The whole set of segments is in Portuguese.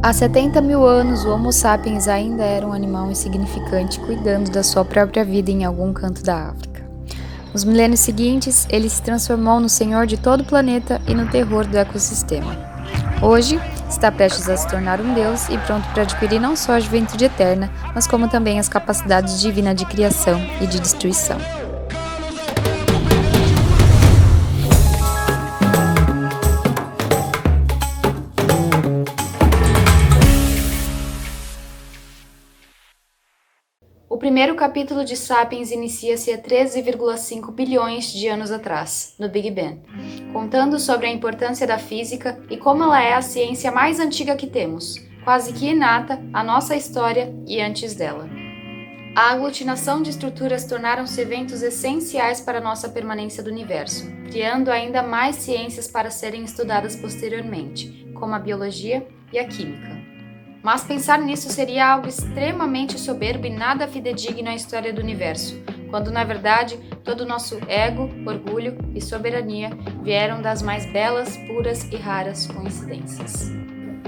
Há 70 mil anos, o Homo sapiens ainda era um animal insignificante, cuidando da sua própria vida em algum canto da África. Nos milênios seguintes, ele se transformou no senhor de todo o planeta e no terror do ecossistema. Hoje, está prestes a se tornar um deus e pronto para adquirir não só a juventude eterna, mas como também as capacidades divinas de criação e de destruição. O primeiro capítulo de Sapiens inicia-se há 13,5 bilhões de anos atrás, no Big Bang, contando sobre a importância da física e como ela é a ciência mais antiga que temos, quase que inata à nossa história e antes dela. A aglutinação de estruturas tornaram-se eventos essenciais para a nossa permanência do universo, criando ainda mais ciências para serem estudadas posteriormente, como a biologia e a química. Mas pensar nisso seria algo extremamente soberbo e nada fidedigno à história do universo, quando na verdade todo o nosso ego, orgulho e soberania vieram das mais belas, puras e raras coincidências.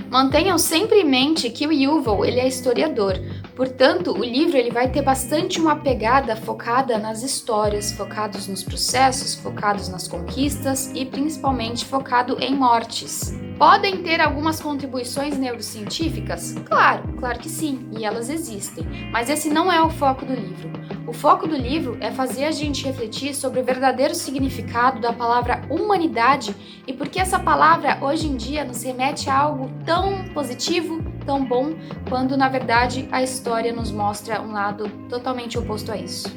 Mantenham sempre em mente que o Yuval ele é historiador, portanto o livro ele vai ter bastante uma pegada focada nas histórias, focados nos processos, focados nas conquistas e principalmente focado em mortes. Podem ter algumas contribuições neurocientíficas? Claro que sim, e elas existem, mas esse não é o foco do livro. O foco do livro é fazer a gente refletir sobre o verdadeiro significado da palavra humanidade e por que essa palavra hoje em dia nos remete a algo tão positivo, tão bom, quando na verdade a história nos mostra um lado totalmente oposto a isso.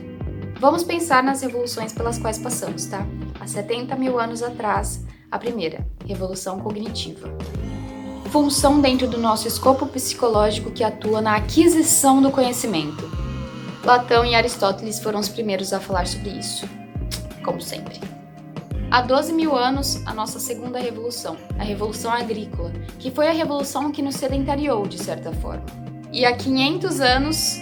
Vamos pensar nas revoluções pelas quais passamos, tá? Há 70 mil anos atrás, a primeira, revolução cognitiva. Função dentro do nosso escopo psicológico que atua na aquisição do conhecimento. Platão e Aristóteles foram os primeiros a falar sobre isso, como sempre. Há 12 mil anos, a nossa segunda revolução, a Revolução Agrícola, que foi a revolução que nos sedentariou, de certa forma. E há 500 anos,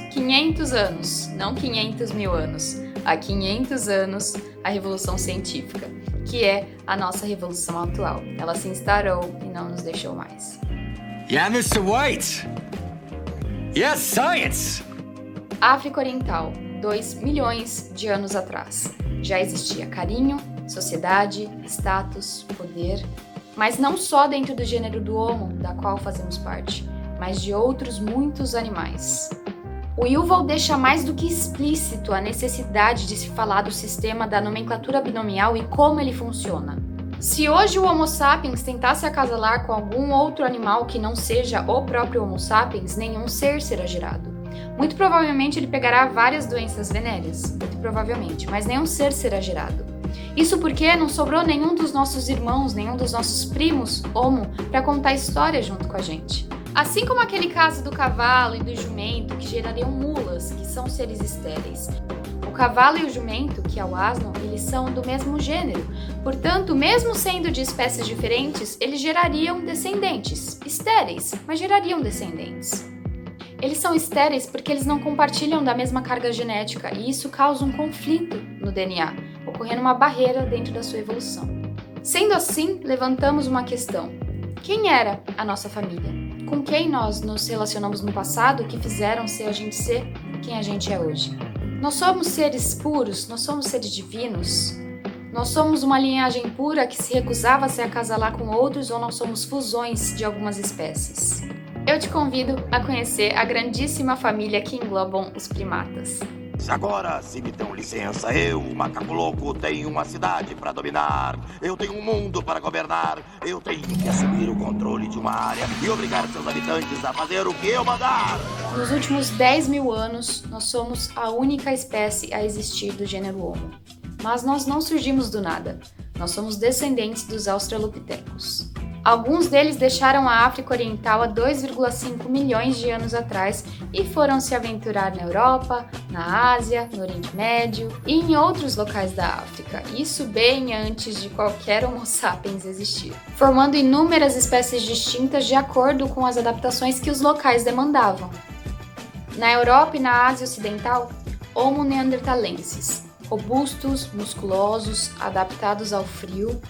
não 500 mil anos, há 500 anos, a Revolução Científica, que é a nossa revolução atual. Ela se instaurou e não nos deixou mais. Yeah, Mr. White! Yes, science! África Oriental, 2 milhões de anos atrás. Já existia carinho, sociedade, status, poder, mas não só dentro do gênero do Homo, da qual fazemos parte, mas de outros muitos animais. O Yuval deixa mais do que explícito a necessidade de se falar do sistema da nomenclatura binomial e como ele funciona. Se hoje o Homo sapiens tentasse acasalar com algum outro animal que não seja o próprio Homo sapiens, nenhum ser será gerado. Muito provavelmente ele pegará várias doenças venéreas, muito provavelmente, mas nenhum ser será gerado. Isso porque não sobrou nenhum dos nossos irmãos, nenhum dos nossos primos Homo para contar história junto com a gente. Assim como aquele caso do cavalo e do jumento que gerariam mulas, que são seres estéreis. O cavalo e o jumento, que é o asno, eles são do mesmo gênero. Portanto, mesmo sendo de espécies diferentes, eles gerariam descendentes. Estéreis, mas gerariam descendentes. Eles são estéreis porque eles não compartilham da mesma carga genética e isso causa um conflito no DNA, ocorrendo uma barreira dentro da sua evolução. Sendo assim, levantamos uma questão. Quem era a nossa família? Com quem nós nos relacionamos no passado que fizeram a gente ser quem a gente é hoje? Nós somos seres puros? Nós somos seres divinos? Nós somos uma linhagem pura que se recusava a se acasalar com outros ou nós somos fusões de algumas espécies? Eu te convido a conhecer a grandíssima família que englobam os primatas. Agora, se me dão licença, eu, o macaco louco, tenho uma cidade para dominar. Eu tenho um mundo para governar. Eu tenho que assumir o controle de uma área e obrigar seus habitantes a fazer o que eu mandar. Nos últimos 10 mil anos, nós somos a única espécie a existir do gênero Homo. Mas nós não surgimos do nada. Nós somos descendentes dos australopitecos. Alguns deles deixaram a África Oriental há 2,5 milhões de anos atrás e foram se aventurar na Europa, na Ásia, no Oriente Médio e em outros locais da África, isso bem antes de qualquer Homo sapiens existir, formando inúmeras espécies distintas de acordo com as adaptações que os locais demandavam. Na Europa e na Ásia Ocidental, Homo neanderthalensis, robustos, musculosos, adaptados ao frio.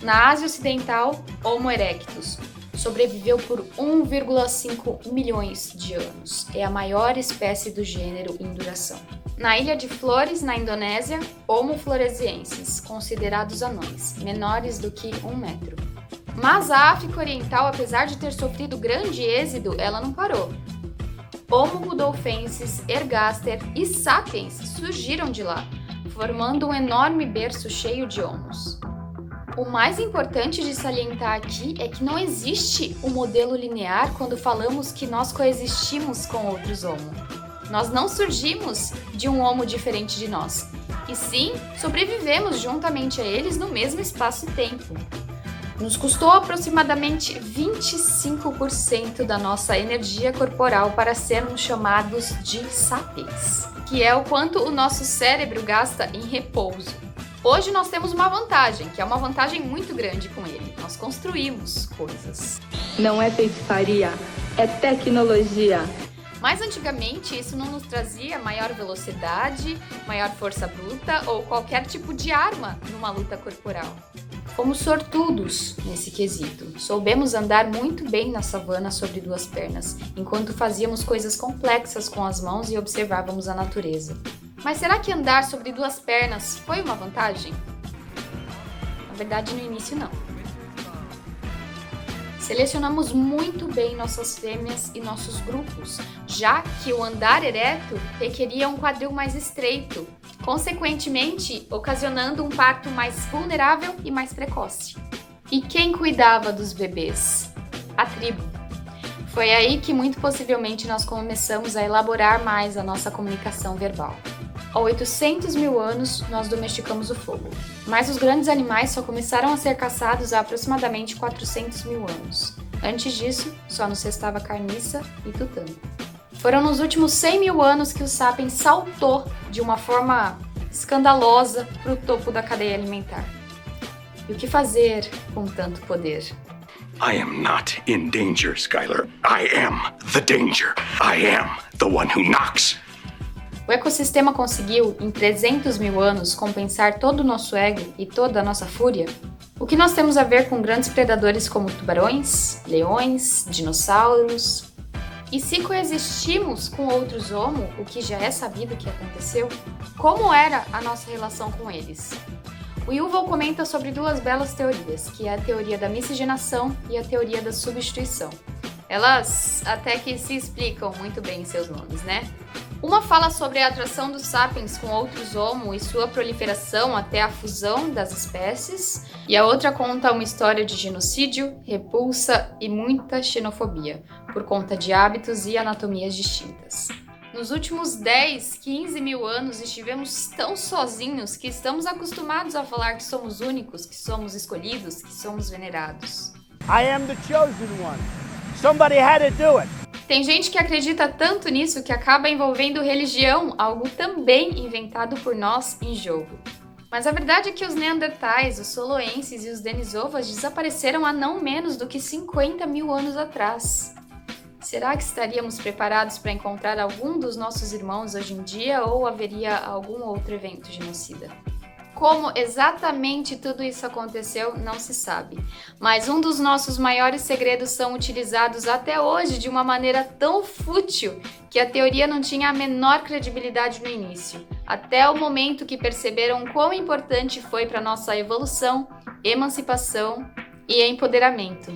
Na Ásia Ocidental, Homo erectus, sobreviveu por 1,5 milhões de anos. É a maior espécie do gênero em duração. Na Ilha de Flores, na Indonésia, Homo floresiensis, considerados anões, menores do que 1 metro. Mas a África Oriental, apesar de ter sofrido grande êxodo, ela não parou. Homo rudolfensis, ergaster e sapiens surgiram de lá, formando um enorme berço cheio de homos. O mais importante de salientar aqui é que não existe um modelo linear quando falamos que nós coexistimos com outros Homo. Nós não surgimos de um Homo diferente de nós, e sim sobrevivemos juntamente a eles no mesmo espaço e tempo. Nos custou aproximadamente 25% da nossa energia corporal para sermos chamados de sapiens, que é o quanto o nosso cérebro gasta em repouso. Hoje nós temos uma vantagem, que é uma vantagem muito grande com ele. Nós construímos coisas. Não é feitiçaria, é tecnologia. Mas antigamente isso não nos trazia maior velocidade, maior força bruta ou qualquer tipo de arma numa luta corporal. Fomos sortudos nesse quesito. Soubemos andar muito bem na savana sobre 2 pernas, enquanto fazíamos coisas complexas com as mãos e observávamos a natureza. Mas será que andar sobre 2 pernas foi uma vantagem? Na verdade, no início não. Selecionamos muito bem nossas fêmeas e nossos grupos, já que o andar ereto requeria um quadril mais estreito, consequentemente ocasionando um parto mais vulnerável e mais precoce. E quem cuidava dos bebês? A tribo. Foi aí que muito possivelmente nós começamos a elaborar mais a nossa comunicação verbal. Há 800 mil anos, nós domesticamos o fogo, mas os grandes animais só começaram a ser caçados há aproximadamente 400 mil anos. Antes disso, só nos restava carniça e tutano. Foram nos últimos 100 mil anos que o sapiens saltou de uma forma escandalosa para o topo da cadeia alimentar. E o que fazer com tanto poder? I am not in danger, Skylar. I am the danger. I am the one who knocks. O ecossistema conseguiu, em 300 mil anos, compensar todo o nosso ego e toda a nossa fúria? O que nós temos a ver com grandes predadores como tubarões, leões, dinossauros? E se coexistimos com outros Homo, o que já é sabido que aconteceu, como era a nossa relação com eles? O Yuval comenta sobre 2 belas teorias, que é a teoria da miscigenação e a teoria da substituição. Elas até que se explicam muito bem em seus nomes, né? Uma fala sobre a atração dos sapiens com outros Homo e sua proliferação até a fusão das espécies, e a outra conta uma história de genocídio, repulsa e muita xenofobia, por conta de hábitos e anatomias distintas. Nos últimos 10, 15 mil anos estivemos tão sozinhos que estamos acostumados a falar que somos únicos, que somos escolhidos, que somos venerados. I am the chosen one. Somebody had to do it. Tem gente que acredita tanto nisso que acaba envolvendo religião, algo também inventado por nós em jogo. Mas a verdade é que os neandertais, os soloenses e os denisovas desapareceram há não menos do que 50 mil anos atrás. Será que estaríamos preparados para encontrar algum dos nossos irmãos hoje em dia ou haveria algum outro evento genocida? Como exatamente tudo isso aconteceu, não se sabe. Mas um dos nossos maiores segredos são utilizados até hoje de uma maneira tão fútil que a teoria não tinha a menor credibilidade no início, até o momento que perceberam quão importante foi para nossa evolução, emancipação e empoderamento.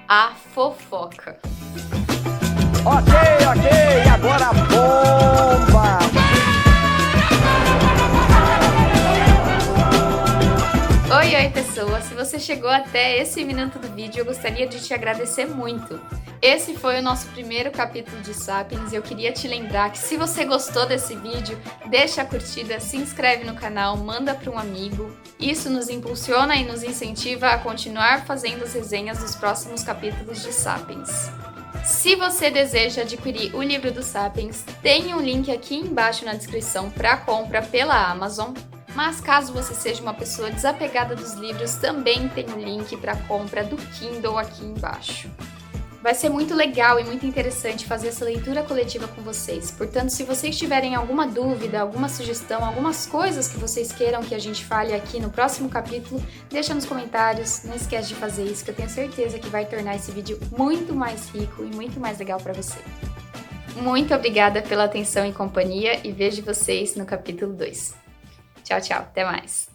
A fofoca. Ok, agora bomba! Oi, pessoa! Se você chegou até esse minuto do vídeo, eu gostaria de te agradecer muito. Esse foi o nosso primeiro capítulo de Sapiens e eu queria te lembrar que se você gostou desse vídeo, deixa a curtida, se inscreve no canal, manda para um amigo. Isso nos impulsiona e nos incentiva a continuar fazendo as resenhas dos próximos capítulos de Sapiens. Se você deseja adquirir o livro do Sapiens, tem um link aqui embaixo na descrição para compra pela Amazon. Mas caso você seja uma pessoa desapegada dos livros, também tem um link para compra do Kindle aqui embaixo. Vai ser muito legal e muito interessante fazer essa leitura coletiva com vocês. Portanto, se vocês tiverem alguma dúvida, alguma sugestão, algumas coisas que vocês queiram que a gente fale aqui no próximo capítulo, deixa nos comentários. Não esquece de fazer isso, que eu tenho certeza que vai tornar esse vídeo muito mais rico e muito mais legal para você. Muito obrigada pela atenção e companhia e vejo vocês no capítulo 2. Tchau, tchau. Até mais.